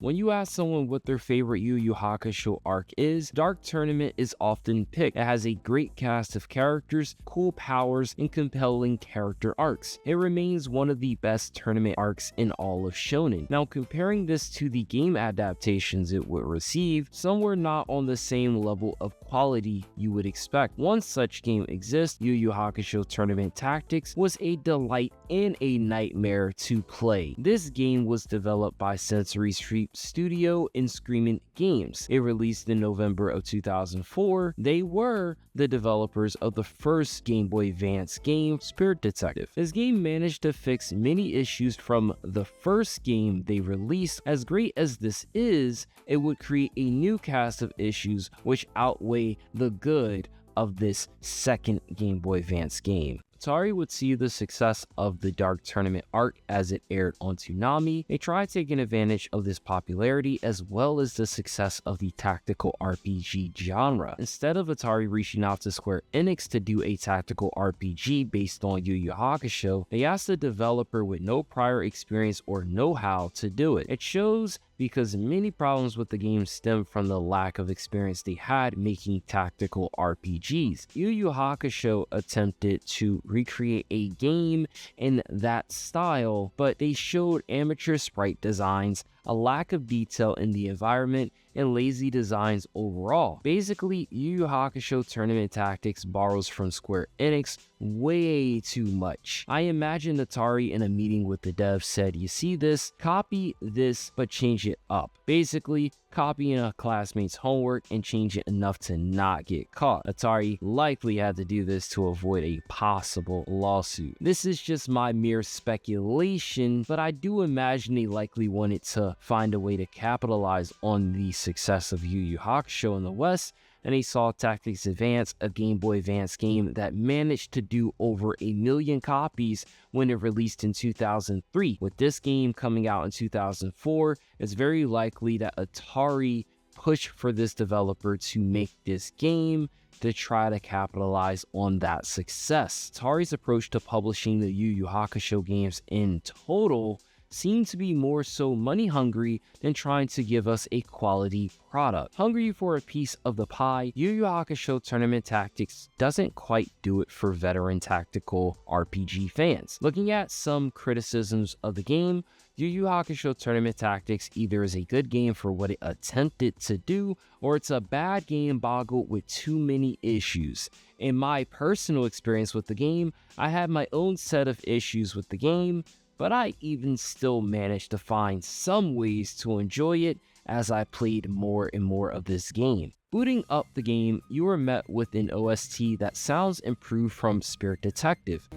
When you ask someone what their favorite Yu Yu Hakusho arc is, Dark Tournament is often picked. It has a great cast of characters, cool powers, and compelling character arcs. It remains one of the best tournament arcs in all of Shonen. Now, comparing this to the game adaptations it would receive, some were not on the same level of quality you would expect. One such game exists. Yu Yu Hakusho Tournament Tactics was a delight and a nightmare to play. This game was developed by Sensory Street Studio in Screaming Games. It released in November of 2004. They were the developers of the first Game Boy Advance game, Spirit Detective. This game managed to fix many issues from the first game they released. As great as this is, it would create a new cast of issues which outweigh the good of this second Game Boy Advance game. Atari would see the success of the Dark Tournament arc as it aired on Toonami. They tried taking advantage of this popularity as well as the success of the tactical RPG genre. Instead of Atari reaching out to Square Enix to do a tactical RPG based on Yu Yu Hakusho, they asked a developer with no prior experience or know-how to do it. It shows because many problems with the game stem from the lack of experience they had making tactical RPGs. Yu Yu Hakusho attempted to recreate a game in that style, but they showed amateur sprite designs, a lack of detail in the environment, and lazy designs overall. Basically, Yu Yu Hakusho Tournament Tactics borrows from Square Enix way too much. I imagine Atari in a meeting with the devs said, "You see this? Copy this, but change it up." Basically, copying a classmate's homework and change it enough to not get caught. Atari likely had to do this to avoid a possible lawsuit. This is just my mere speculation, but I do imagine they likely wanted to find a way to capitalize on the success of Yu Yu Hakusho in the West, and they saw Tactics Advance, a Game Boy Advance game that managed to do over 1 million copies when it released in 2003. With this game coming out in 2004, it's very likely that Atari pushed for this developer to make this game to try to capitalize on that success. Atari's approach to publishing the Yu Yu Hakusho games in total seem to be more so money hungry than trying to give us a quality product. Hungry for a piece of the pie, Yu Yu Hakusho Tournament Tactics doesn't quite do it for veteran tactical RPG fans. Looking at some criticisms of the game, Yu Yu Hakusho Tournament Tactics either is a good game for what it attempted to do, or it's a bad game boggled with too many issues. In my personal experience with the game, I had my own set of issues with the game, but I even still managed to find some ways to enjoy it as I played more and more of this game. Booting up the game, you are met with an OST that sounds improved from Spirit Detective.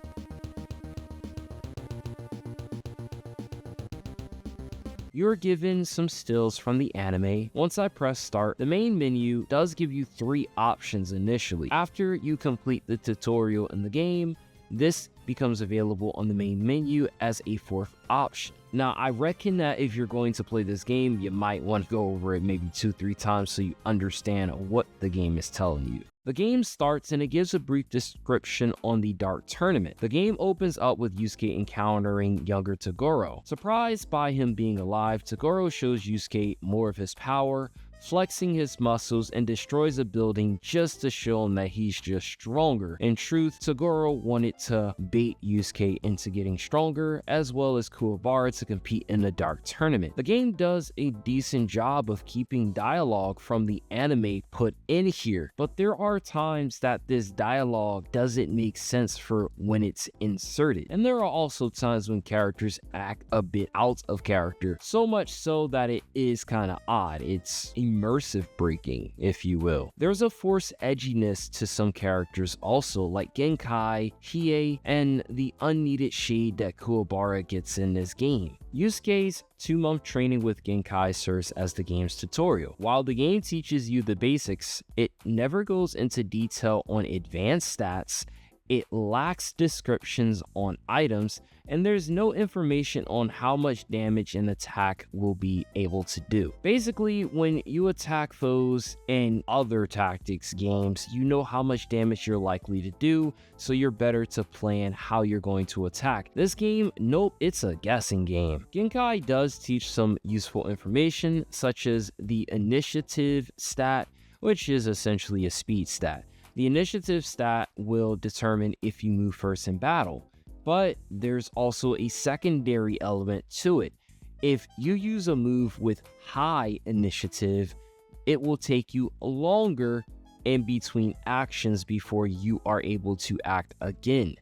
You're given some stills from the anime. Once I press start, the main menu does give you 3 options initially. After you complete the tutorial in the game, this becomes available on the main menu as a 4th option. Now, I reckon that if you're going to play this game, you might want to go over it maybe 2-3 times so you understand what the game is telling you. The game starts and it gives a brief description on the Dark Tournament. The game opens up with Yusuke encountering younger Toguro. Surprised by him being alive, Toguro shows Yusuke more of his power, flexing his muscles, and destroys a building just to show him that he's just stronger. In truth, Toguro wanted to bait Yusuke into getting stronger, as well as Kuwabara to compete in the Dark Tournament. The game does a decent job of keeping dialogue from the anime put in here, but there are times that this dialogue doesn't make sense for when it's inserted. And there are also times when characters act a bit out of character, so much so that it is kind of odd. It's immersive breaking, if you will. There's a forced edginess to some characters also, like Genkai, Hiei, and the unneeded shade that Kuwabara gets in this game. Yusuke's 2-month training with Genkai serves as the game's tutorial. While the game teaches you the basics, it never goes into detail on advanced stats it lacks descriptions on items, and there's no information on how much damage an attack will be able to do. Basically, when you attack foes in other tactics games, you know how much damage you're likely to do, so you're better to plan how you're going to attack. This game, nope, it's a guessing game. Genkai does teach some useful information, such as the initiative stat, which is essentially a speed stat. The initiative stat will determine if you move first in battle, but there's also a secondary element to it. If you use a move with high initiative, it will take you longer in between actions before you are able to act again.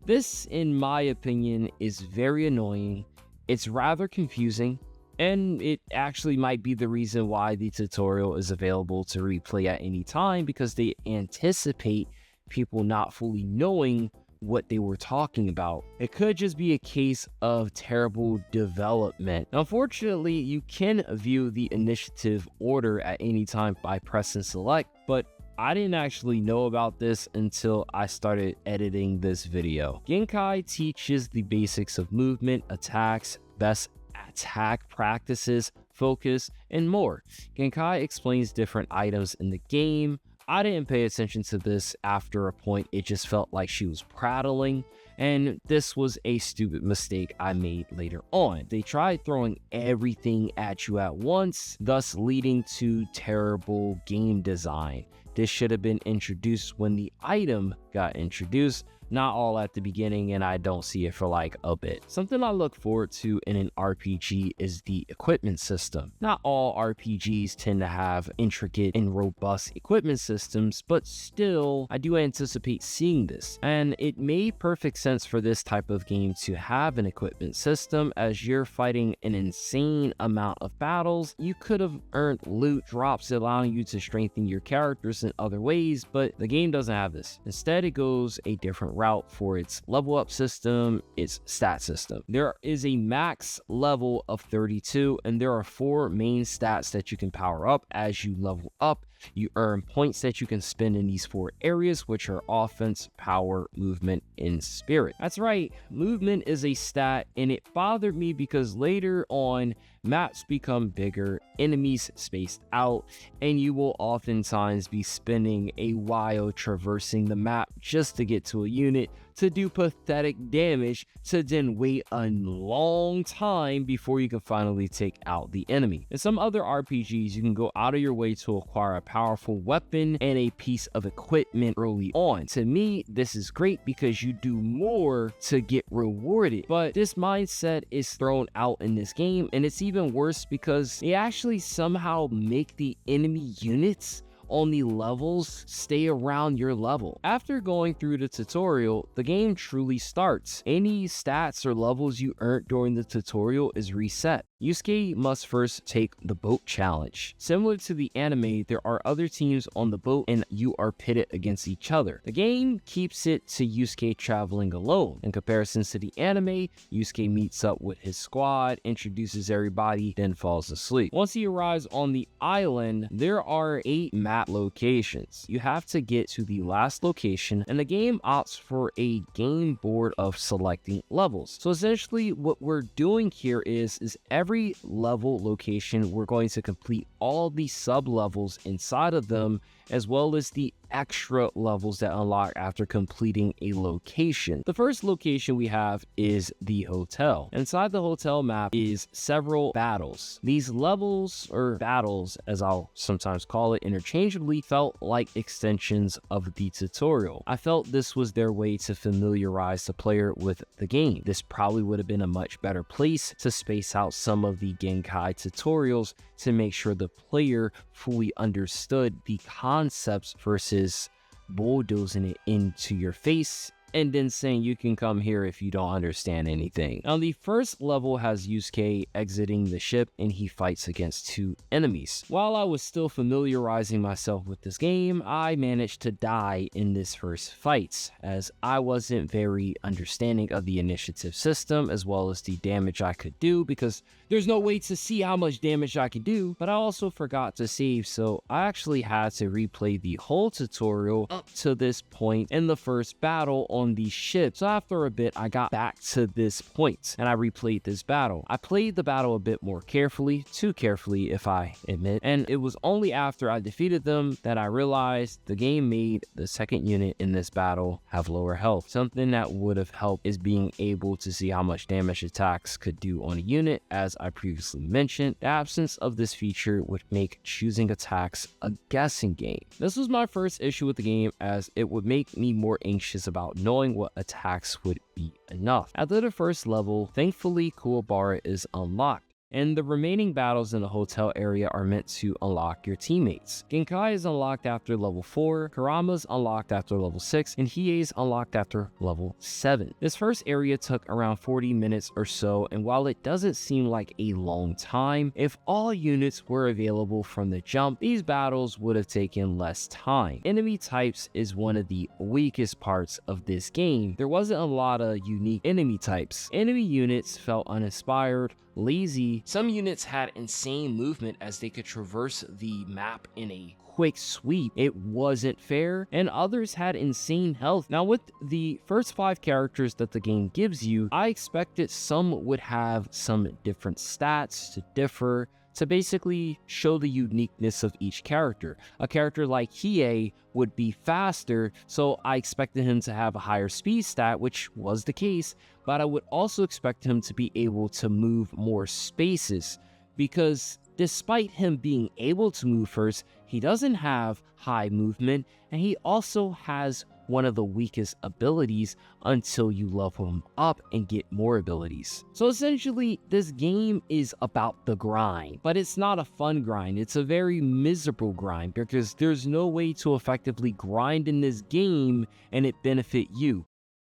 This, in my opinion, is very annoying. It's rather confusing, and it actually might be the reason why the tutorial is available to replay at any time, because they anticipate people not fully knowing what they were talking about. It could just be a case of terrible development. Unfortunately, you can view the initiative order at any time by pressing select, but I didn't actually know about this until I started editing this video. Genkai teaches the basics of movement, attacks, best attack practices, focus, and more. Genkai explains different items in the game. I didn't pay attention to this after a point. It just felt like she was prattling, and this was a stupid mistake I made later on. They tried throwing everything at you at once, thus leading to terrible game design. This should have been introduced when the item got introduced, not all at the beginning, and I don't see it for like a bit. Something I look forward to in an RPG is the equipment system. Not all RPGs tend to have intricate and robust equipment systems, but still, I do anticipate seeing this. And it made perfect sense for this type of game to have an equipment system, as you're fighting an insane amount of battles. You could have earned loot drops allowing you to strengthen your characters in other ways, but the game doesn't have this. Instead, it goes a different route for its level up system, its stat system. There is a max level of 32, and there are 4 main stats that you can power up as you level up. You earn points that you can spend in these 4 areas, which are offense, power, movement, and spirit. That's right, movement is a stat, and it bothered me because later on, maps become bigger, enemies spaced out, and you will oftentimes be spending a while traversing the map just to get to a unit to do pathetic damage, to then wait a long time before you can finally take out the enemy. In some other RPGs, you can go out of your way to acquire a powerful weapon and a piece of equipment early on. To me, this is great because you do more to get rewarded, but this mindset is thrown out in this game, and it's even worse because they actually somehow make the enemy units on the levels stay around your level. After going through the tutorial, the game truly starts. Any stats or levels you earned during the tutorial is reset. Yusuke must first take the boat challenge. Similar to the anime, there are other teams on the boat and you are pitted against each other. The game keeps it to Yusuke traveling alone. In comparison to the anime, Yusuke meets up with his squad, introduces everybody, then falls asleep. Once he arrives on the island, there are 8 map locations. You have to get to the last location, and the game opts for a game board of selecting levels. So essentially what we're doing here is every level location, we're going to complete all the sub levels inside of them, as well as the extra levels that unlock after completing a location. The first location we have is the hotel. Inside the hotel map is several battles. These levels, or battles as I'll sometimes call it interchangeably, felt like extensions of the tutorial. I felt this was their way to familiarize the player with the game. This probably would have been a much better place to space out some of the Genkai tutorials to make sure the player fully understood the concepts versus bulldozing it into your face and then saying you can come here if you don't understand anything. Now, the first level has Yusuke exiting the ship and he fights against 2 enemies. While I was still familiarizing myself with this game, I managed to die in this first fight, as I wasn't very understanding of the initiative system as well as the damage I could do, because There's no way to see how much damage I could do, but I also forgot to save, so I actually had to replay the whole tutorial up to this point in the first battle on the ship. So after a bit, I got back to this point and I replayed this battle. I played the battle a bit more carefully, too carefully if I admit, and it was only after I defeated them that I realized the game made the second unit in this battle have lower health. Something that would have helped is being able to see how much damage attacks could do on a unit. As I previously mentioned, the absence of this feature would make choosing attacks a guessing game. This was my first issue with the game, as it would make me more anxious about knowing what attacks would be enough. After the first level, thankfully Kuwabara is unlocked, and the remaining battles in the hotel area are meant to unlock your teammates. Genkai is unlocked after level 4, Kurama's unlocked after level 6, and Hiei's unlocked after level 7. This first area took around 40 minutes or so, and while it doesn't seem like a long time, if all units were available from the jump, these battles would have taken less time. Enemy types is one of the weakest parts of this game. There wasn't a lot of unique enemy types. Enemy units felt uninspired, lazy. Some units had insane movement as they could traverse the map in a quick sweep. It wasn't fair, and others had insane health. Now, with the first 5 characters that the game gives you, I expected some would have some different stats to differ, to basically show the uniqueness of each character. A character like Hiei would be faster, so I expected him to have a higher speed stat, which was the case, but I would also expect him to be able to move more spaces, because despite him being able to move first, he doesn't have high movement, and he also has one of the weakest abilities until you level him up and get more abilities. So essentially, this game is about the grind, but it's not a fun grind. It's a very miserable grind, because there's no way to effectively grind in this game and it benefit you.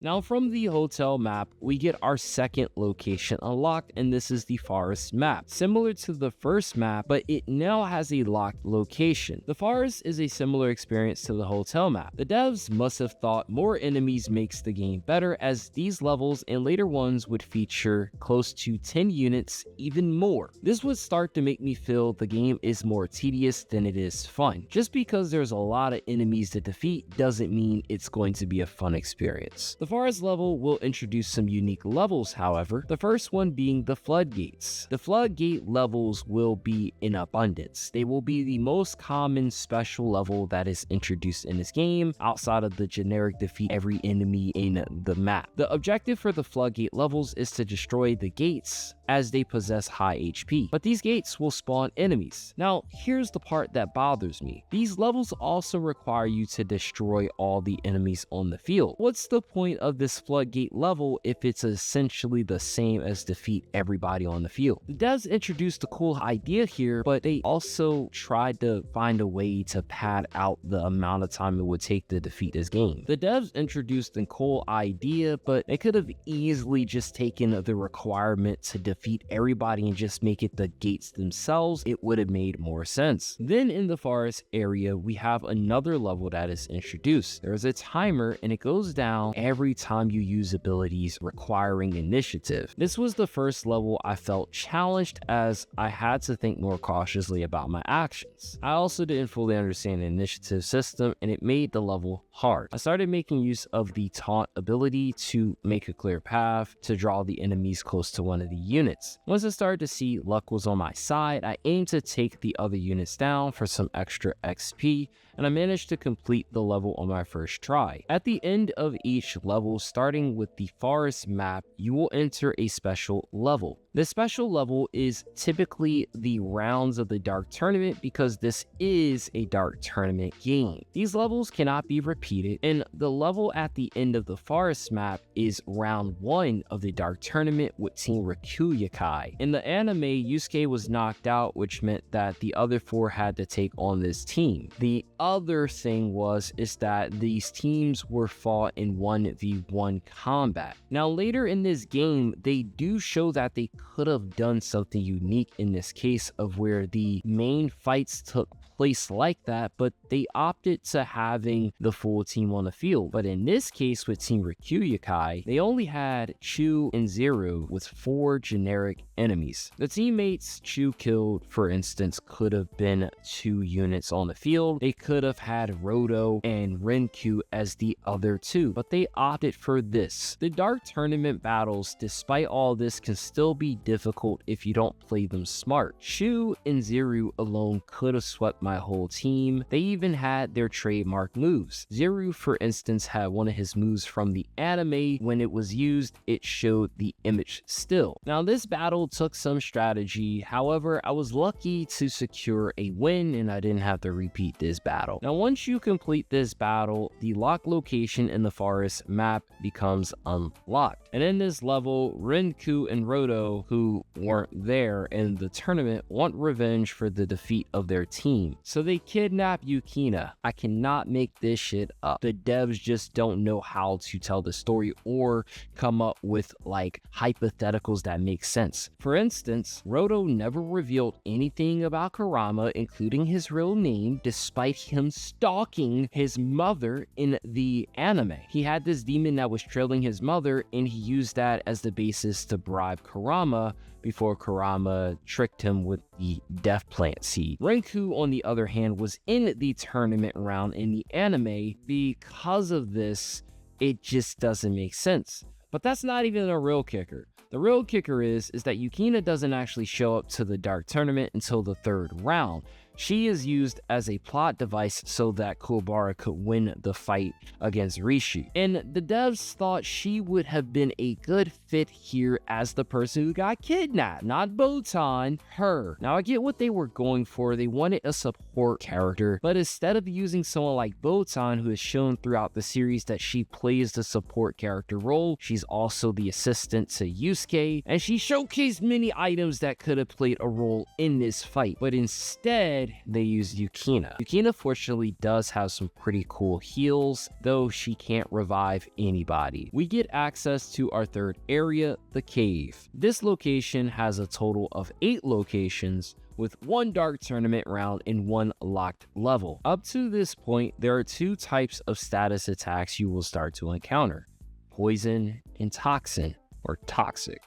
Now, from the hotel map, we get our second location unlocked, and this is the forest map. Similar to the first map, but it now has a locked location. The forest is a similar experience to the hotel map. The devs must have thought more enemies makes the game better, as these levels and later ones would feature close to 10 units, even more. This would start to make me feel the game is more tedious than it is fun. Just because there's a lot of enemies to defeat doesn't mean it's going to be a fun experience. The forest level will introduce some unique levels, however, the first one being the floodgates. The floodgate levels will be in abundance. They will be the most common special level that is introduced in this game, outside of the generic defeat every enemy in the map. The objective for the floodgate levels is to destroy the gates, as they possess high HP, but these gates will spawn enemies. Now, here's the part that bothers me. These levels also require you to destroy all the enemies on the field. What's the point of this floodgate level if it's essentially the same as defeat everybody on the field? The devs introduced a cool idea here, but they also tried to find a way to pad out the amount of time it would take to defeat this game. The devs introduced a cool idea, but they could have easily just taken the requirement to defeat everybody and just make it the gates themselves. It would have made more sense. Then in the forest area, we have another level that is introduced. There's a timer, and it goes down every time you use abilities requiring initiative. This was the first level I felt challenged, as I had to think more cautiously about my actions. I also didn't fully understand the initiative system, and it made the level hard. I started making use of the taunt ability to make a clear path to draw the enemies close to one of the units. Once I started to see luck was on my side, I aimed to take the other units down for some extra XP, and I managed to complete the level on my first try. At the end of each level, starting with the forest map, you will enter a special level. This special level is typically the rounds of the Dark Tournament, because this is a Dark Tournament game. These levels cannot be repeated, and the level at the end of the forest map is round 1 of the Dark Tournament with Team Rikuyakai. In the anime, Yusuke was knocked out, which meant that the other 4 had to take on this team. The other thing is that these teams were fought in 1v1 combat. Now later in this game, they do show that they could have done something unique in this case, of where the main fights took place like that, but they opted to having the full team on the field. But in this case with Team Rikuyakai, they only had Chu and Zero with 4 generic enemies. The teammates Chu killed, for instance, could have been 2 units on the field. They could have had Roto and Renku as the other 2, but they opted for this. The Dark Tournament battles, despite all this, can still be difficult if you don't play them smart. Chu and Zero alone could have swept my whole team. They even had their trademark moves. Zero, for instance, had one of his moves from the anime. When it was used, it showed the image still. Now, this battle took some strategy. However, I was lucky to secure a win and I didn't have to repeat this battle. Now, once you complete this battle, the locked location in the forest map becomes unlocked. And in this level, Renku and Roto, who weren't there in the tournament, want revenge for the defeat of their team. So they kidnap Yukina. I cannot make this shit up. The devs just don't know how to tell the story or come up with like hypotheticals that make sense. For instance, Roto never revealed anything about Kurama, including his real name, despite him stalking his mother in the anime. He had this demon that was trailing his mother, and he used that as the basis to bribe Kurama before Kurama tricked him with the death plant seed. Renku, on the other hand, was in the tournament round in the anime. Because of this, it just doesn't make sense. But that's not even a real kicker. The real kicker is that Yukina doesn't actually show up to the Dark Tournament until the 3rd round. She is used as a plot device so that Kuwabara could win the fight against Rishi. And the devs thought she would have been a good fit here as the person who got kidnapped, not Botan, her. Now, I get what they were going for. They wanted a support character, but instead of using someone like Botan, who has shown throughout the series that she plays the support character role, she's also the assistant to Yusuke, and she showcased many items that could have played a role in this fight, but instead, they use Yukina. Yukina fortunately does have some pretty cool heals, though she can't revive anybody. We get access to our 3rd area, the cave. This location has a total of 8 locations, with 1 Dark Tournament round and 1 locked level. Up to this point, there are 2 types of status attacks you will start to encounter: poison and toxin, or toxic.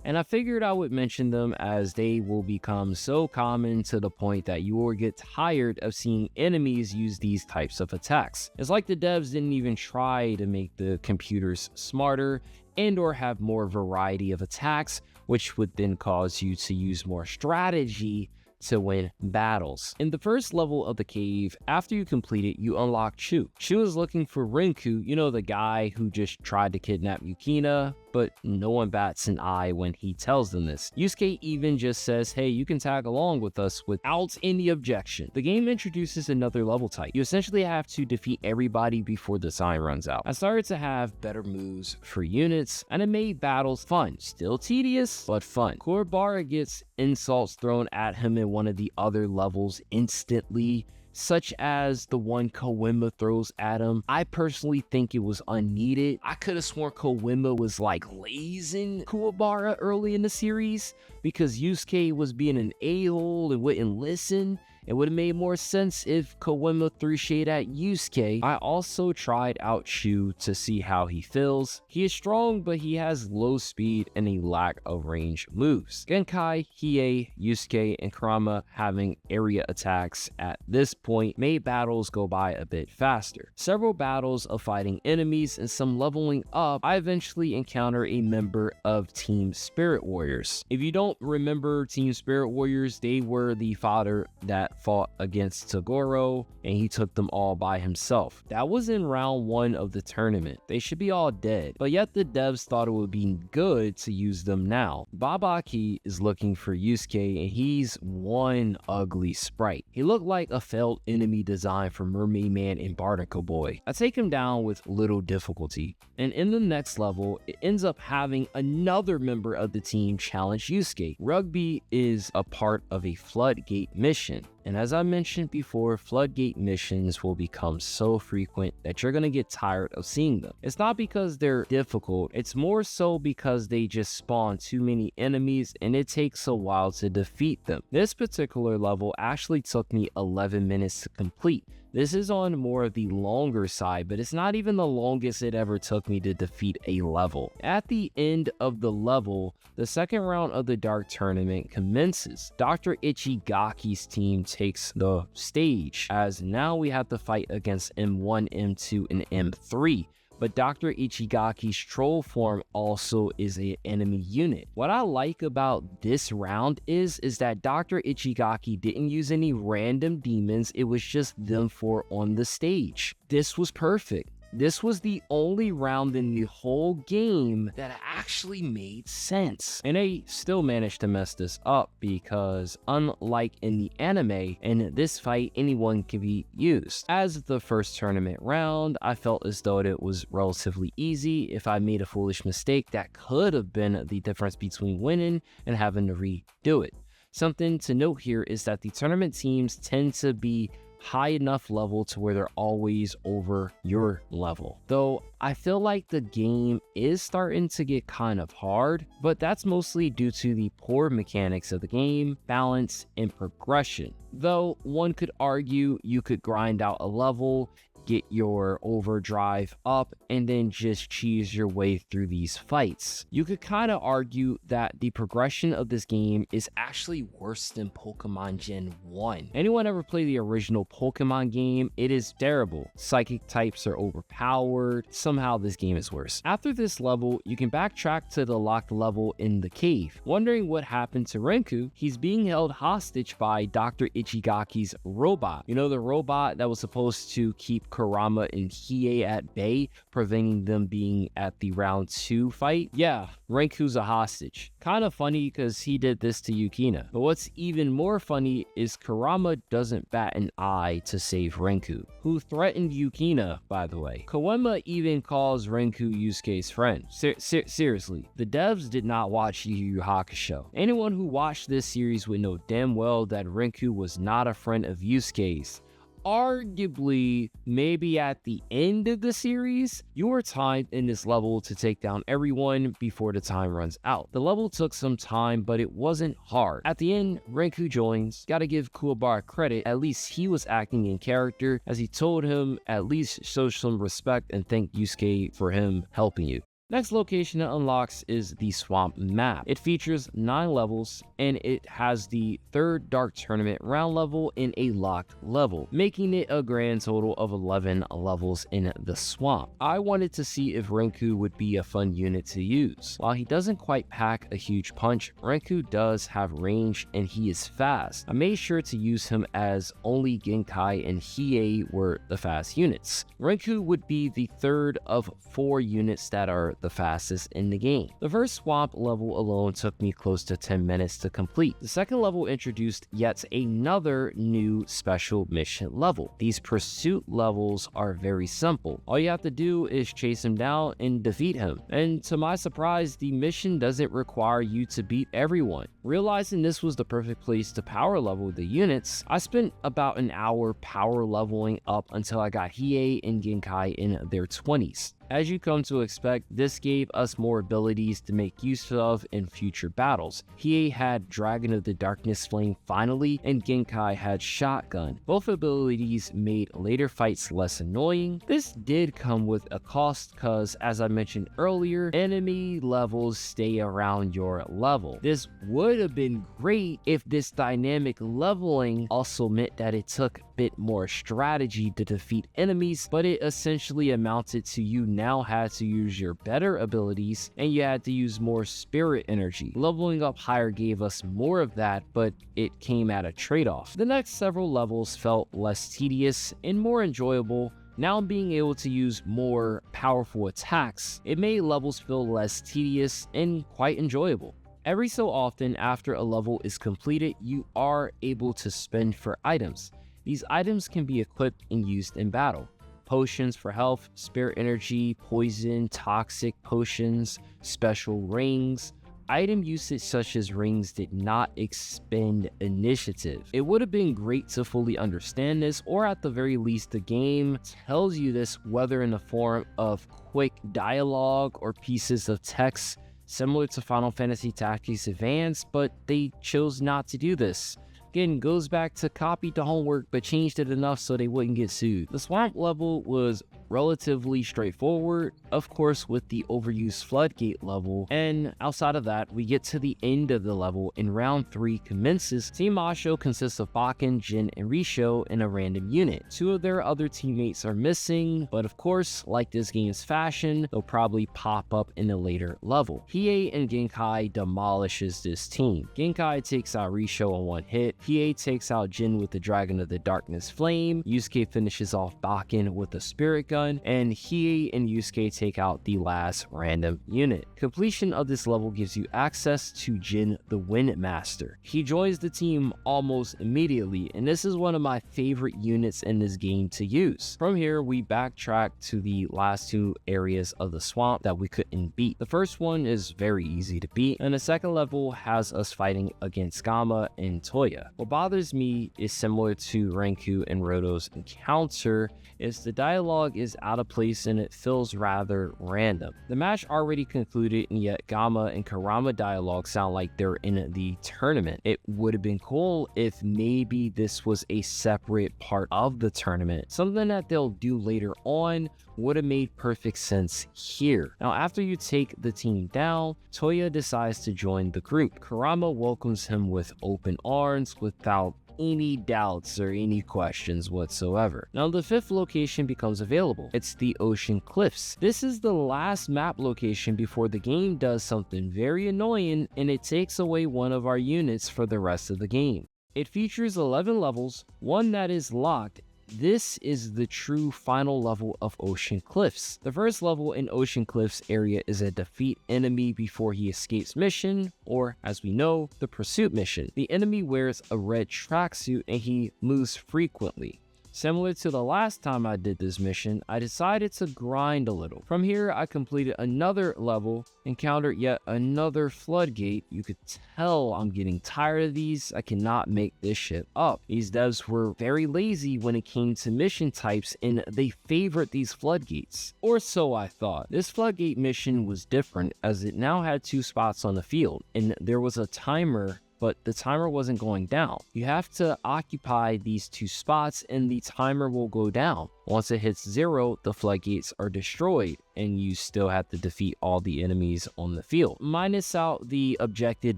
And I figured I would mention them as they will become so common to the point that you will get tired of seeing enemies use these types of attacks. It's like the devs didn't even try to make the computers smarter and or have more variety of attacks, which would then cause you to use more strategy to win battles. In the first level of the cave, after you complete it, you unlock Chu. Chu is looking for Renku, you know, the guy who just tried to kidnap Yukina, but no one bats an eye when he tells them this. Yusuke even just says, hey, you can tag along with us without any objection. The game introduces another level type. You essentially have to defeat everybody before the time runs out. I started to have better moves for units, and it made battles fun. Still tedious, but fun. Kuwabara gets insults thrown at him in one of the other levels instantly, such as the one Kawima throws at him. I personally think it was unneeded. I could have sworn Kawima was like lazing Kuwabara early in the series because Yusuke was being an a-hole and wouldn't listen. It would have made more sense if Kawima threw shade at Yusuke. I also tried out Shu to see how he feels. He is strong, but he has low speed and a lack of range moves. Genkai, Hiei, Yusuke, and Kurama having area attacks at this point made battles go by a bit faster. Several battles of fighting enemies and some leveling up, I eventually encounter a member of Team Spirit Warriors. If you don't remember Team Spirit Warriors, they were the fodder that fought against Toguro, and he took them all by himself. That was in round 1 of the tournament. They should be all dead, but yet the devs thought it would be good to use them now. Babaki is looking for Yusuke, and he's one ugly sprite. He looked like a failed enemy design for Mermaid Man and Barnacle Boy. I take him down with little difficulty, and in the next level, it ends up having another member of the team challenge Yusuke. Rugby is a part of a Floodgate mission. And as I mentioned before, Floodgate missions will become so frequent that you're gonna get tired of seeing them. It's not because they're difficult, it's more so because they just spawn too many enemies and it takes a while to defeat them. This particular level actually took me 11 minutes to complete. This is on more of the longer side, but it's not even the longest it ever took me to defeat a level. At the end of the level, the second round of the Dark Tournament commences. Dr. Ichigaki's team takes the stage, as now we have to fight against M1, M2, and M3. But Dr. Ichigaki's troll form also is an enemy unit. What I like about this round is that Dr. Ichigaki didn't use any random demons, it was just them four on the stage. This was perfect. This was the only round in the whole game that actually made sense. And they still managed to mess this up because unlike in the anime, in this fight, anyone can be used. As the first tournament round, I felt as though it was relatively easy. If I made a foolish mistake, that could have been the difference between winning and having to redo it. Something to note here is that the tournament teams tend to be high enough level to where they're always over your level. Though I feel like the game is starting to get kind of hard, but that's mostly due to the poor mechanics of the game, balance, and progression. Though one could argue you could grind out a level, get your overdrive up, and then just cheese your way through these fights. You could kind of argue that the progression of this game is actually worse than Pokemon Gen 1. Anyone ever play the original Pokemon game? It is terrible. Psychic types are overpowered. Somehow this game is worse. After this level, you can backtrack to the locked level in the cave. Wondering what happened to Renku, he's being held hostage by Dr. Ichigaki's robot. You know, the robot that was supposed to keep Kurama and Hiei at bay, preventing them being at the round 2 fight. Yeah, Renku's a hostage. Kind of funny because he did this to Yukina. But what's even more funny is Kurama doesn't bat an eye to save Renku, who threatened Yukina, by the way. Koema even calls Renku Yusuke's friend. Seriously, the devs did not watch Yu Yu Hakusho. Anyone who watched this series would know damn well that Renku was not a friend of Yusuke's. Arguably, maybe at the end of the series, you are timed in this level to take down everyone before the time runs out. The level took some time, but it wasn't hard. At the end, Renku joins. Gotta give Kuwabara credit, at least he was acting in character, as he told him at least show some respect and thank Yusuke for him helping you. Next location it unlocks is the Swamp map. It features 9 levels and it has the 3rd Dark Tournament round level in a locked level, making it a grand total of 11 levels in the Swamp. I wanted to see if Renku would be a fun unit to use. While he doesn't quite pack a huge punch, Renku does have range and he is fast. I made sure to use him as only Genkai and Hiei were the fast units. Renku would be the 3rd of 4 units that are the fastest in the game. The first Swamp level alone took me close to 10 minutes to complete. The second level introduced yet another new special mission level. These pursuit levels are very simple. All you have to do is chase him down and defeat him. And to my surprise, the mission doesn't require you to beat everyone. Realizing this was the perfect place to power level the units, I spent about an hour power leveling up until I got Hiei and Genkai in their 20s. As you come to expect, this gave us more abilities to make use of in future battles. Hiei had Dragon of the Darkness Flame finally, and Genkai had Shotgun. Both abilities made later fights less annoying. This did come with a cost cause, as I mentioned earlier, enemy levels stay around your level. This would have been great if this dynamic leveling also meant that it took a bit more strategy to defeat enemies, but it essentially amounted to you now had to use your better abilities and you had to use more spirit energy. Leveling up higher gave us more of that, but it came at a trade-off. The next several levels felt less tedious and more enjoyable. Now being able to use more powerful attacks, it made levels feel less tedious and quite enjoyable. Every so often after a level is completed, you are able to spend for items. These items can be equipped and used in battle. Potions for health, spirit energy, poison, toxic potions, special rings. Item usage such as rings did not expend initiative. It would have been great to fully understand this, or at the very least the game tells you this, whether in the form of quick dialogue or pieces of text similar to Final Fantasy Tactics Advance, but they chose not to do this. again goes back to copied the homework but changed it enough so they wouldn't get sued. The swamp level was relatively straightforward, of course with the overused floodgate level, and outside of that we get to the end of the level and round 3 commences. Team Masho consists of Bakken, Jin, and Risho in a random unit. 2 of their other teammates are missing, but of course, like this game's fashion, they'll probably pop up in a later level. Hiei and Genkai demolishes this team. Genkai takes out Risho in one hit, Hiei takes out Jin with the Dragon of the Darkness Flame, Yusuke finishes off Bakken with a Spirit Gun, and Hiei and Yusuke take out the last random unit. Completion of this level gives you access to Jin the Windmaster. He joins the team almost immediately, and this is one of my favorite units in this game to use. From here, we backtrack to the last 2 areas of the swamp that we couldn't beat. The first one is very easy to beat, and the second level has us fighting against Gamma and Toya. What bothers me is similar to Renku and Roto's encounter, is the dialogue is out of place and it feels rather random. The match already concluded, and yet Gamma and Kurama dialogue sound like they're in the tournament. It would have been cool if maybe this was a separate part of the tournament. Something that they'll do later on would have made perfect sense here. Now, after you take the team down, Toya decides to join the group. Kurama welcomes him with open arms without any doubts or any questions whatsoever. Now the 5th location becomes available. It's the Ocean Cliffs. This is the last map location before the game does something very annoying, and it takes away one of our units for the rest of the game. It features 11 levels, one that is locked. This is the true final level of Ocean Cliffs. The first level in Ocean Cliffs area is a defeat enemy before he escapes mission, or as we know, the pursuit mission. The enemy wears a red tracksuit and he moves frequently. Similar to the last time I did this mission, I decided to grind a little. From here, I completed another level, encountered yet another floodgate. You could tell I'm getting tired of these. I cannot make this shit up. These devs were very lazy when it came to mission types, and they favored these floodgates. Or so I thought. This floodgate mission was different, as it now had 2 spots on the field, and there was a timer, but the timer wasn't going down. You have to occupy these 2 spots and the timer will go down. Once it hits 0, the floodgates are destroyed and you still have to defeat all the enemies on the field. Minus out the objective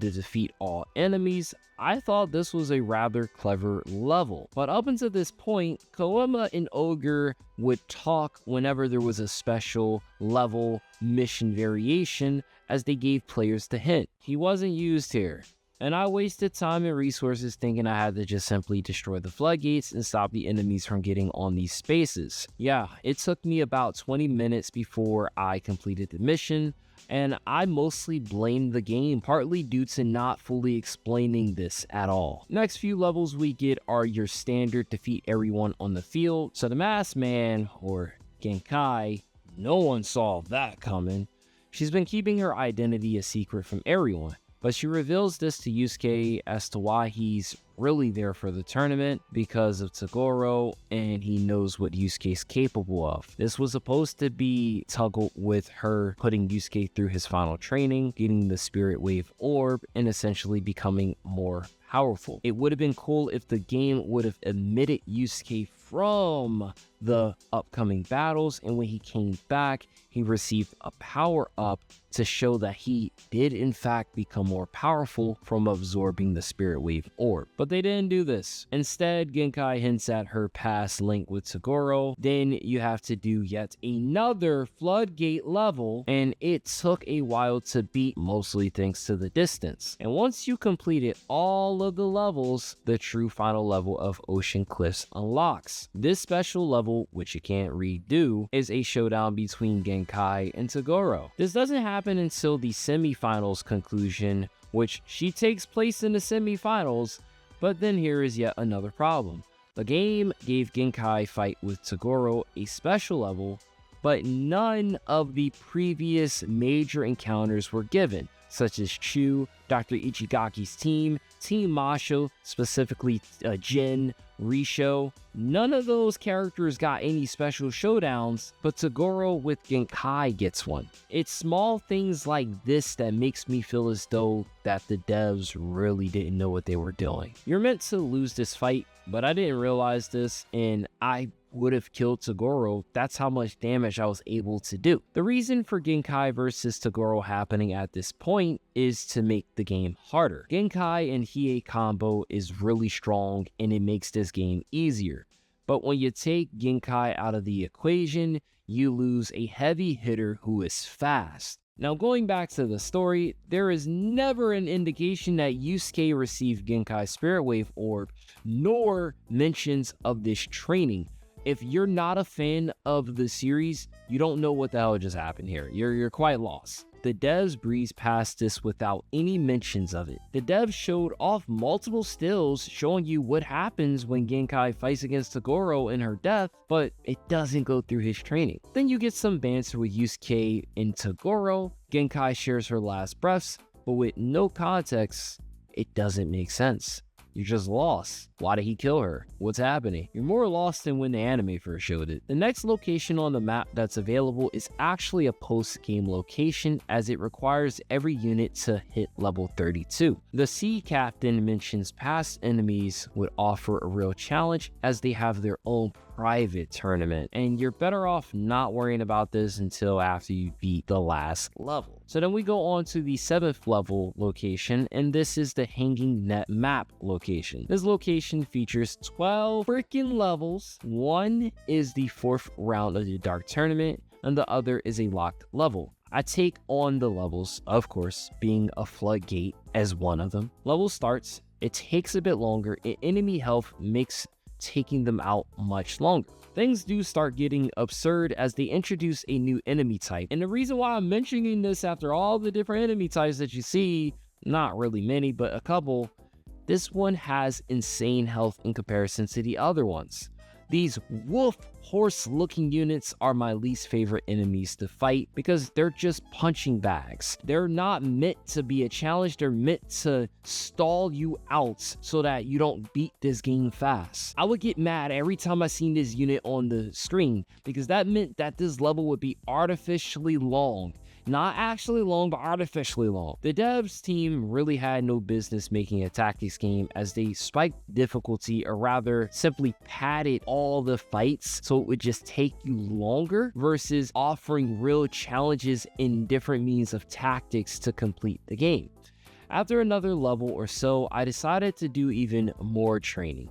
to defeat all enemies, I thought this was a rather clever level. But up until this point, Koema and Ogre would talk whenever there was a special level mission variation, as they gave players the hint. He wasn't used here. And I wasted time and resources thinking I had to just simply destroy the floodgates and stop the enemies from getting on these spaces. Yeah, it took me about 20 minutes before I completed the mission, and I mostly blame the game, partly due to not fully explaining this at all. Next few levels we get are your standard defeat everyone on the field. So the masked man, or Genkai, no one saw that coming. She's been keeping her identity a secret from everyone. But she reveals this to Yusuke as to why he's really there for the tournament, because of Toguro, and he knows what Yusuke's capable of. This was supposed to be toggled with her putting Yusuke through his final training, getting the Spirit Wave Orb, and essentially becoming more powerful. It would have been cool if the game would have omitted Yusuke from the upcoming battles, and when he came back, he received a power up to show that he did in fact become more powerful from absorbing the Spirit Wave Orb. But they didn't do this. Instead, Genkai hints at her past link with Toguro. Then you have to do yet another floodgate level, and it took a while to beat, mostly thanks to the distance. And once you completed all of the levels, the true final level of Ocean Cliffs unlocks. This special level, which you can't redo, is a showdown between Genkai and Toguro. This doesn't happen until the semifinals conclusion, which she takes place in the semifinals, but then here is yet another problem. The game gave Genkai fight with Toguro a special level, but none of the previous major encounters were given, such as Chu, Dr. Ichigaki's team, Team Masho, specifically Jin, Risho, none of those characters got any special showdowns, but Toguro with Genkai gets one. It's small things like this that makes me feel as though that the devs really didn't know what they were doing. You're meant to lose this fight, but I didn't realize this, and I would have killed Toguro. That's how much damage I was able to do. The reason for Genkai versus Toguro happening at this point is to make the game harder. Genkai and Hiei combo is really strong and it makes this game easier. But when you take Genkai out of the equation, you lose a heavy hitter who is fast. Now going back to the story, there is never an indication that Yusuke received Genkai's Spirit Wave Orb, nor mentions of this training. If you're not a fan of the series, you don't know what the hell just happened here. You're quite lost. The devs breezed past this without any mentions of it. The devs showed off multiple stills showing you what happens when Genkai fights against Toguro in her death, but it doesn't go through his training. Then you get some banter with Yusuke and Toguro. Genkai shares her last breaths, but with no context, it doesn't make sense. You're just lost. Why did he kill her? What's happening? You're more lost than when the anime first showed it. The next location on the map that's available is actually a post-game location, as it requires every unit to hit level 32. The sea captain mentions past enemies would offer a real challenge as they have their own private tournament, and you're better off not worrying about this until after you beat the last level. So then we go on to the 7th level location, and this is the Hanging Net map location. This location features 12 freaking levels. One is the 4th round of the Dark Tournament, and the other is a locked level. I take on the levels, of course, being a floodgate as one of them. Level starts, it takes a bit longer, and enemy health makes taking them out much longer. Things do start getting absurd as they introduce a new enemy type. And the reason why I'm mentioning this after all the different enemy types that you see, not really many, but a couple, this one has insane health in comparison to the other ones. These wolf horse looking units are my least favorite enemies to fight because they're just punching bags. They're not meant to be a challenge, they're meant to stall you out so that you don't beat this game fast. I would get mad every time I seen this unit on the screen because that meant that this level would be artificially long. Not actually long, but artificially long. The devs team really had no business making a tactics game as they spiked difficulty, or rather simply padded all the fights so it would just take you longer versus offering real challenges in different means of tactics to complete the game. After another level or so, I decided to do even more training.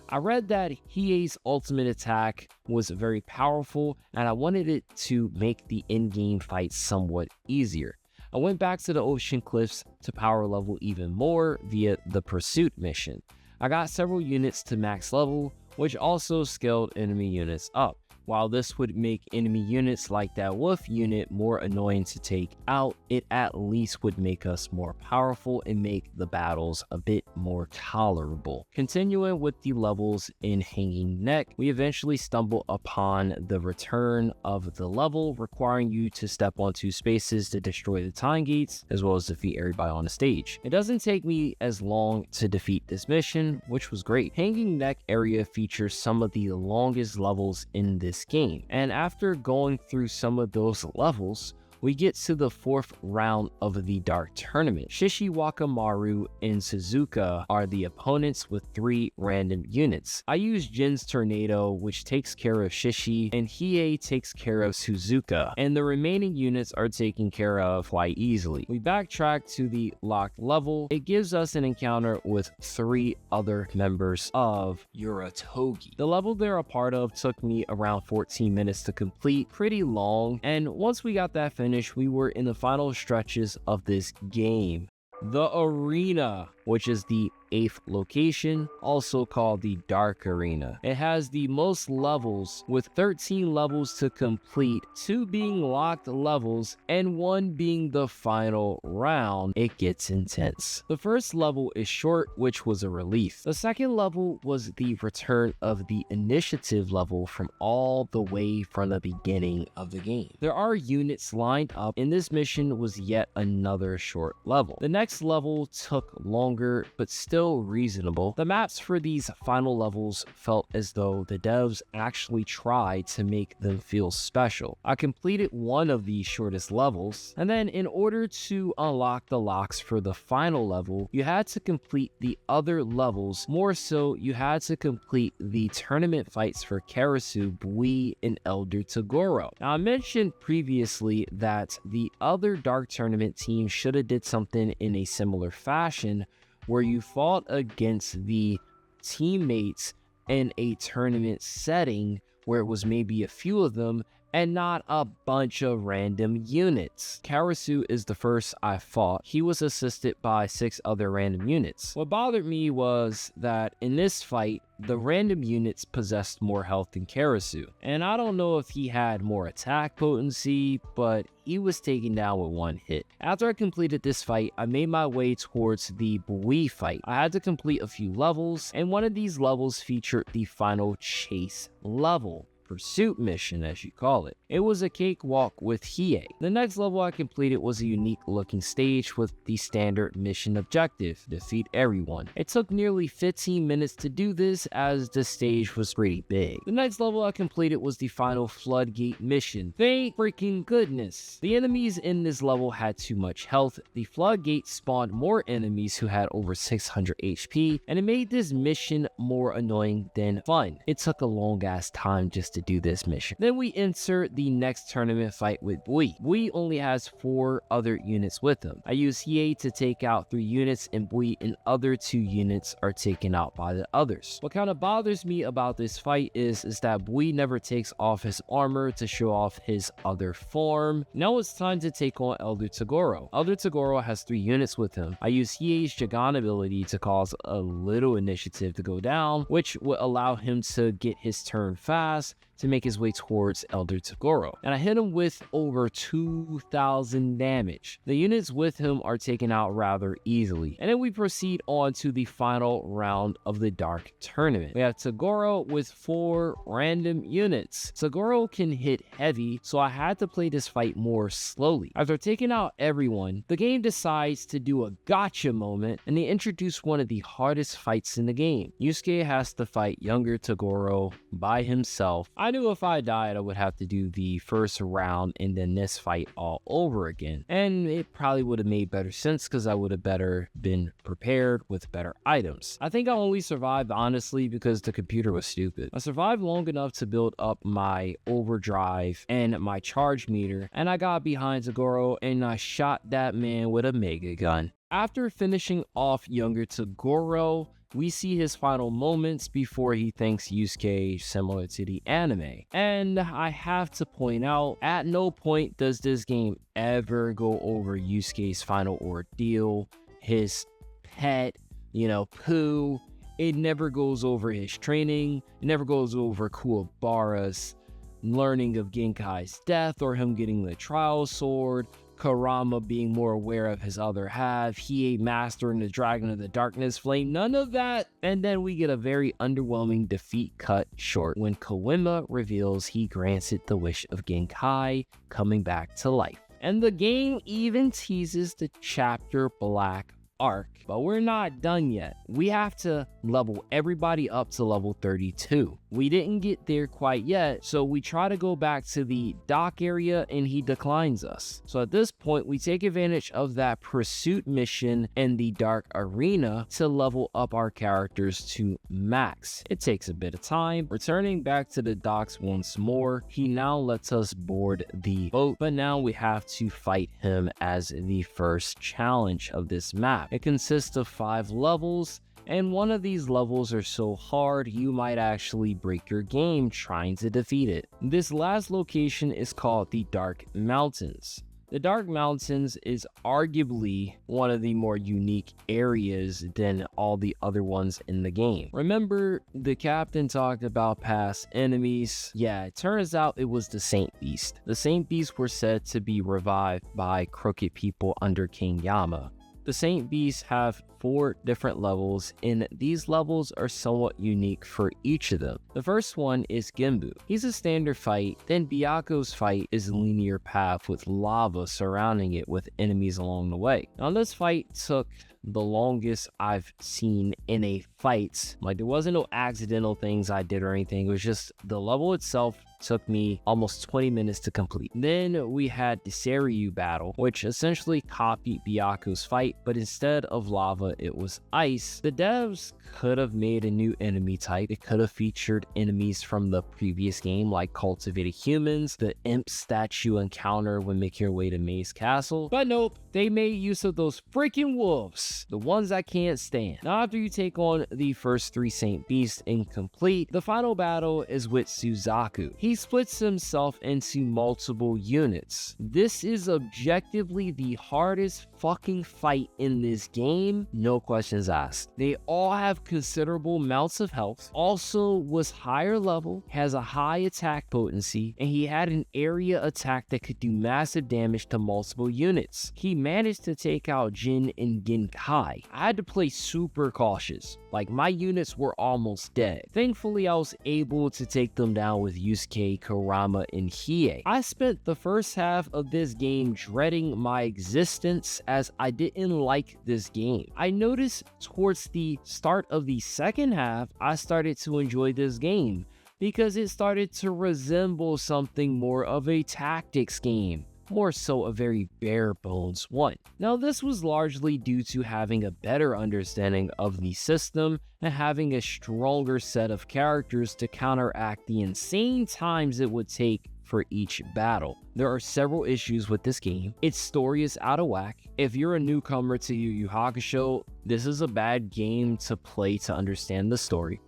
I read that Hiei's ultimate attack was very powerful and I wanted it to make the in-game fight somewhat easier. I went back to the ocean cliffs to power level even more via the pursuit mission. I got several units to max level, which also scaled enemy units up. While this would make enemy units like that wolf unit more annoying to take out, it at least would make us more powerful and make the battles a bit more tolerable. Continuing with the levels in Hanging Neck, we eventually stumble upon the return of the level, requiring you to step onto spaces to destroy the time gates, as well as defeat everybody on the stage. It doesn't take me as long to defeat this mission, which was great. Hanging Neck area features some of the longest levels in this game, and after going through some of those levels, we get to the 4th round of the Dark Tournament. Shishi Wakamaru and Suzuka are the opponents with 3 random units. I use Jin's Tornado, which takes care of Shishi, and Hiei takes care of Suzuka, and the remaining units are taken care of quite easily. We backtrack to the locked level. It gives us an encounter with 3 other members of Uratogi. The level they're a part of took me around 14 minutes to complete, pretty long, and once we got that finished, we were in the final stretches of this game. The Arena, which is the 8th location, also called the Dark Arena. It has the most levels, with 13 levels to complete, 2 being locked levels, and 1 being the final round. It gets intense. The first level is short, which was a relief. The second level was the return of the initiative level from all the way from the beginning of the game. There are units lined up, and this mission was yet another short level. The next level took longer longer, but still reasonable. The maps for these final levels felt as though the devs actually tried to make them feel special. I completed one of the shortest levels, and then in order to unlock the locks for the final level, you had to complete the other levels. More so, you had to complete the tournament fights for Karasu, Bui, and Elder Toguro. Now, I mentioned previously that the other Dark Tournament team should have did something in a similar fashion, where you fought against the teammates in a tournament setting where it was maybe a few of them and not a bunch of random units. Karasu is the first I fought. He was assisted by 6 other random units. What bothered me was that in this fight, the random units possessed more health than Karasu. And I don't know if he had more attack potency, but he was taken down with one hit. After I completed this fight, I made my way towards the Bui fight. I had to complete a few levels, and one of these levels featured the final chase level. Pursuit mission, as you call it. It was a cakewalk with Hiei. The next level I completed was a unique looking stage with the standard mission objective: defeat everyone. It took nearly 15 minutes to do this, as the stage was pretty big. The next level I completed was the final floodgate mission. Thank freaking goodness. The enemies in this level had too much health. The floodgate spawned more enemies who had over 600 HP, and it made this mission more annoying than fun. It took a long ass time just to do this mission. Then we enter the next tournament fight with Bui. Bui only has 4 other units with him. I use Hiei to take out 3 units, and Bui and other 2 units are taken out by the others. What kind of bothers me about this fight is that Bui never takes off his armor to show off his other form. Now it's time to take on Elder Toguro. Elder Toguro has 3 units with him. I use Hiei's Jagan ability to cause a little initiative to go down, which would allow him to get his turn fast to make his way towards Elder Toguro, and I hit him with over 2,000 damage. The units with him are taken out rather easily, and then we proceed on to the final round of the Dark Tournament. We have Toguro with 4 random units. Toguro can hit heavy, so I had to play this fight more slowly. After taking out everyone, the game decides to do a gotcha moment, and they introduce one of the hardest fights in the game. Yusuke has to fight younger Toguro by himself. I knew if I died, I would have to do the first round and then this fight all over again. And it probably would have made better sense because I would have better been prepared with better items. I think I only survived, honestly, because the computer was stupid. I survived long enough to build up my overdrive and my charge meter, and I got behind Toguro and I shot that man with a mega gun. After finishing off younger Toguro, we see his final moments before he thanks Yusuke, similar to the anime. And I have to point out, at no point does this game ever go over Yusuke's final ordeal, his pet, Pooh. It never goes over his training. It never goes over Kuwabara's learning of Genkai's death or him getting the trial sword, Kurama being more aware of his other half, Hiei mastering the Dragon of the Darkness Flame, none of that. And then we get a very underwhelming defeat cut short when Koima reveals he granted the wish of Genkai coming back to life. And the game even teases the chapter Black arc, but we're not done yet. We have to level everybody up to level 32. We didn't get there quite yet, so we try to go back to the dock area and he declines us. So at this point, we take advantage of that pursuit mission in the dark arena to level up our characters to max. It takes a bit of time. Returning back to the docks once more, he now lets us board the boat, but now we have to fight him as the first challenge of this map. It consists of 5 levels, and one of these levels are so hard you might actually break your game trying to defeat it. This last location is called the Dark Mountains. The Dark Mountains is arguably one of the more unique areas than all the other ones in the game. Remember, the captain talked about past enemies? Yeah, it turns out it was the Saint Beast. The Saint Beast were said to be revived by crooked people under King Yama. The Saint Beasts have 4 different levels, and these levels are somewhat unique for each of them. The first one is Genbu. He's a standard fight, then Byaku's fight is a linear path with lava surrounding it with enemies along the way. Now this fight took the longest I've seen in a fight. Like, there wasn't no accidental things I did or anything. It was just the level itself took me almost 20 minutes to complete. Then we had the Seiryu battle, which essentially copied Byaku's fight, but instead of lava, it was ice. The devs could have made a new enemy type. It could have featured enemies from the previous game, like cultivated humans, the imps that you encounter when making your way to Maze Castle. But nope, they made use of those freaking wolves, the ones I can't stand. Now, after you take on the first 3 Saint Beasts incomplete, the final battle is with Suzaku. He splits himself into multiple units. This is objectively the hardest fucking fight in this game, no questions asked. They all have considerable amounts of health, also was higher level, has a high attack potency, and he had an area attack that could do massive damage to multiple units. He managed to take out Jin and Genkai. I had to play super cautious, like my units were almost dead. Thankfully, I was able to take them down with Yusuke, Kurama, and Hiei. I spent the first half of this game dreading my existence as I didn't like this game. I noticed towards the start of the second half, I started to enjoy this game because it started to resemble something more of a tactics game, more so a very bare bones one. Now, this was largely due to having a better understanding of the system and having a stronger set of characters to counteract the insane times it would take for each battle. There are several issues with this game. Its story is out of whack. If you're a newcomer to Yu Yu Hakusho, this is a bad game to play to understand the story.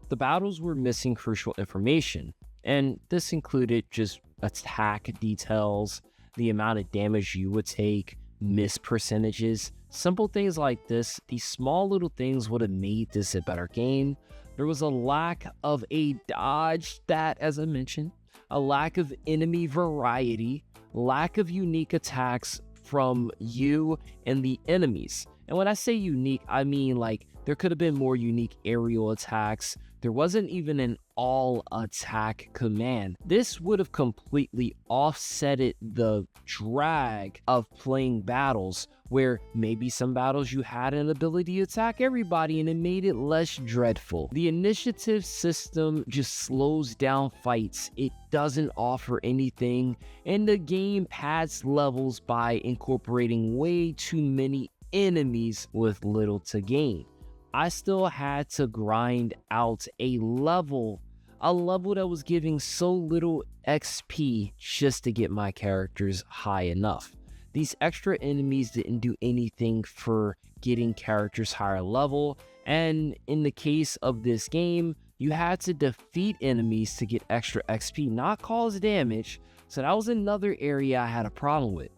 The battles were missing crucial information, and this included just attack details, the amount of damage you would take, miss percentages, simple things like this. These small little things would have made this a better game. There was a lack of a dodge stat, as I mentioned, a lack of enemy variety, lack of unique attacks from you and the enemies. And when I say unique, I mean like there could have been more unique aerial attacks. There wasn't even an all attack command. This would have completely offsetted the drag of playing battles where maybe some battles you had an ability to attack everybody and it made it less dreadful. The initiative system just slows down fights. It doesn't offer anything, and the game pads levels by incorporating way too many enemies with little to gain. I still had to grind out a level that was giving so little XP just to get my characters high enough. These extra enemies didn't do anything for getting characters higher level, and in the case of this game, you had to defeat enemies to get extra XP, not cause damage, so that was another area I had a problem with.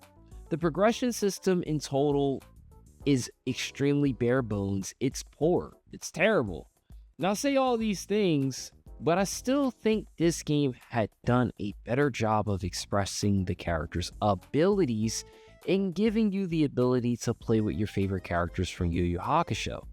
The progression system in total is extremely bare bones. It's poor. It's terrible. Now, I say all these things, but I still think this game had done a better job of expressing the character's abilities and giving you the ability to play with your favorite characters from Yu Yu Hakusho.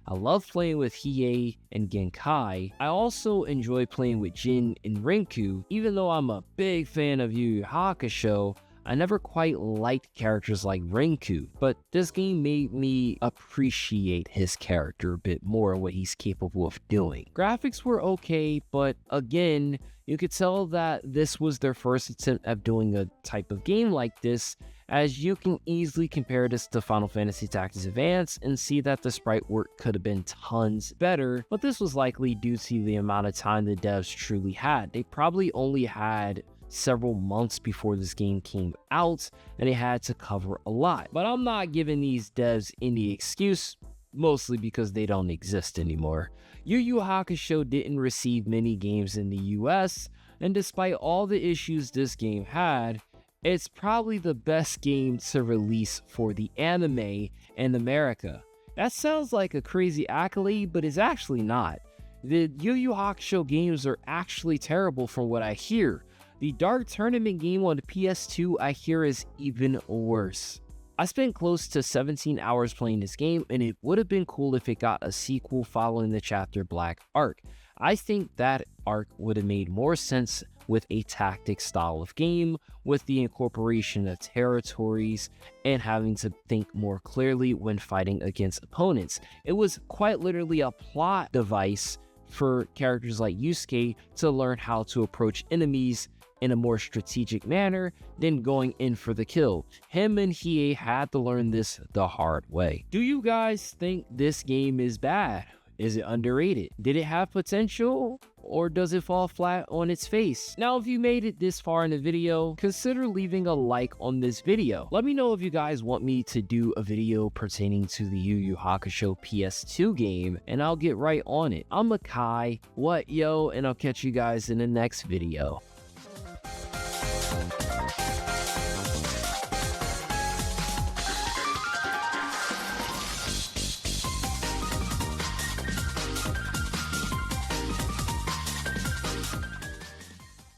I love playing with Hiei and Genkai. I also enjoy playing with Jin and Rinku. Even though I'm a big fan of Yu Yu Hakusho, I never quite liked characters like Rinku, but this game made me appreciate his character a bit more and what he's capable of doing. Graphics were okay, but again, you could tell that this was their first attempt at doing a type of game like this, as you can easily compare this to Final Fantasy Tactics Advance and see that the sprite work could have been tons better, but this was likely due to the amount of time the devs truly had. They probably only had several months before this game came out, and they had to cover a lot. But I'm not giving these devs any excuse, mostly because they don't exist anymore. Yu Yu Hakusho didn't receive many games in the US, and despite all the issues this game had, it's probably the best game to release for the anime in America. That sounds like a crazy accolade, but it's actually not. The Yu Yu Hakusho games are actually terrible from what I hear. The Dark Tournament game on the PS2 I hear is even worse. I spent close to 17 hours playing this game, and it would have been cool if it got a sequel following the Chapter Black arc. I think that arc would have made more sense with a tactic style of game, with the incorporation of territories, and having to think more clearly when fighting against opponents. It was quite literally a plot device for characters like Yusuke to learn how to approach enemies in a more strategic manner than going in for the kill. Him and Hiei had to learn this the hard way. Do you guys think this game is bad? Is it underrated? Did it have potential? Or does it fall flat on its face? Now, if you made it this far in the video, consider leaving a like on this video. Let me know if you guys want me to do a video pertaining to the Yu Yu Hakusho PS2 game, and I'll get right on it. I'm Makai, what yo, and I'll catch you guys in the next video.